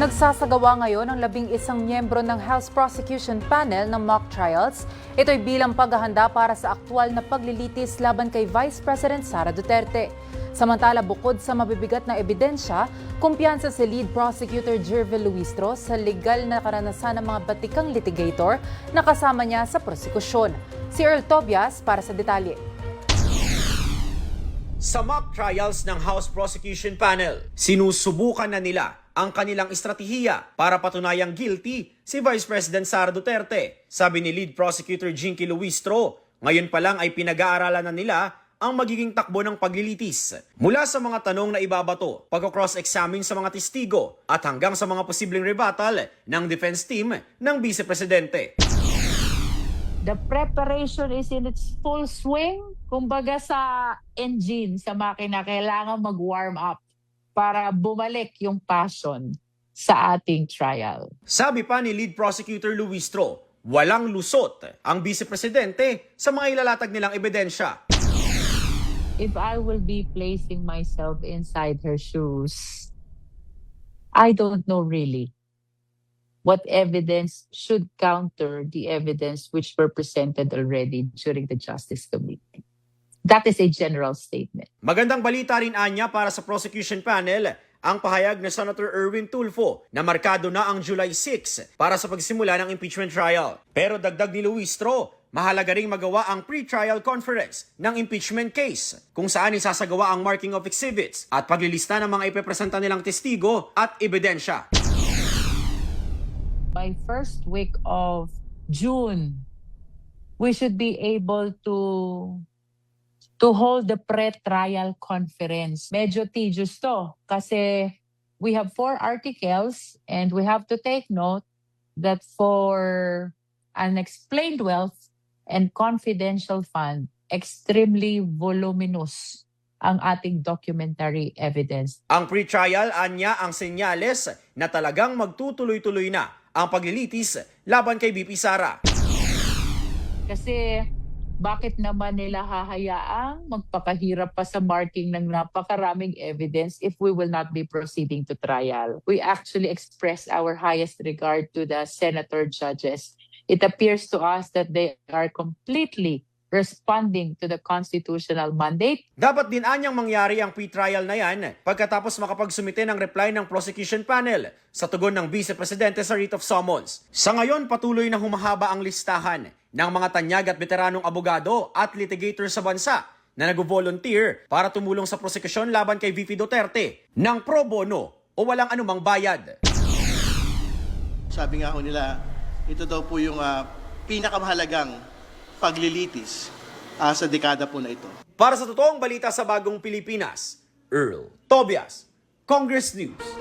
Nagsasagawa ngayon ang 11 miyembro ng House Prosecution Panel ng mock trials. Ito'y bilang paghahanda para sa aktwal na paglilitis laban kay Vice President Sara Duterte. Samantala, bukod sa mabibigat na ebidensya, kumpiyansa si Lead Prosecutor Jervil Luistro sa legal na karanasan ng mga batikang litigator na kasama niya sa prosekusyon. Si Earl Tobias para sa detalye. Sa mock trials ng House Prosecution Panel, sinusubukan na nila ang kanilang estratehiya para patunayang guilty si Vice President Sara Duterte. Sabi ni Lead Prosecutor Jinky Luistro, ngayon pa lang ay pinag-aaralan na nila ang magiging takbo ng paglilitis. Mula sa mga tanong na ibabato, pagko-cross-examine sa mga testigo at hanggang sa mga posibleng rebuttal ng defense team ng Vice Presidente. The preparation is in its full swing. Kumbaga sa engine, sa makina, kailangan mag-warm up para bumalik yung passion sa ating trial. Sabi pa ni Lead Prosecutor Luistro, walang lusot ang Vice Presidente sa mga ilalatag nilang ebidensya. If I will be placing myself inside her shoes, I don't know really what evidence should counter the evidence which were presented already during the Justice Committee. That is a general statement. Magandang balita rin anya para sa prosecution panel ang pahayag ni Senator Erwin Tulfo na markado na ang July 6 para sa pagsimula ng impeachment trial. Pero dagdag ni Luistro, mahalaga ring magawa ang pre-trial conference ng impeachment case kung saan isasagawa ang marking of exhibits at paglilista ng mga ipepresenta nilang testigo at ebidensya. By first week of June, we should be able to hold the pre-trial conference. Medyo tedious to kasi we have 4 articles and we have to take note that for unexplained wealth and confidential fund, extremely voluminous ang ating documentary evidence. Ang pre-trial anya ang senyales na talagang magtutuloy-tuloy na ang paglilitis laban kay VP Sara. Kasi bakit naman nila hahayaang magpakahirap pa sa marking ng napakaraming evidence if we will not be proceeding to trial? We actually express our highest regard to the senator judges. It appears to us that they are completely responding to the constitutional mandate. Dapat din anyang mangyari ang pre-trial na yan pagkatapos makapagsumite ng reply ng prosecution panel sa tugon ng Vice Presidente sa writ of summons. Sa ngayon, patuloy na humahaba ang listahan ng mga tanyag at veteranong abogado at litigator sa bansa na nag-volunteer para tumulong sa prosekusyon laban kay VP Duterte ng pro bono o walang anumang bayad. Sabi nga ho nila, ito daw po yung pinakamahalagang paglilitis sa dekada po na ito. Para sa totoong balita sa bagong Pilipinas, Earl Tobias, Congress News.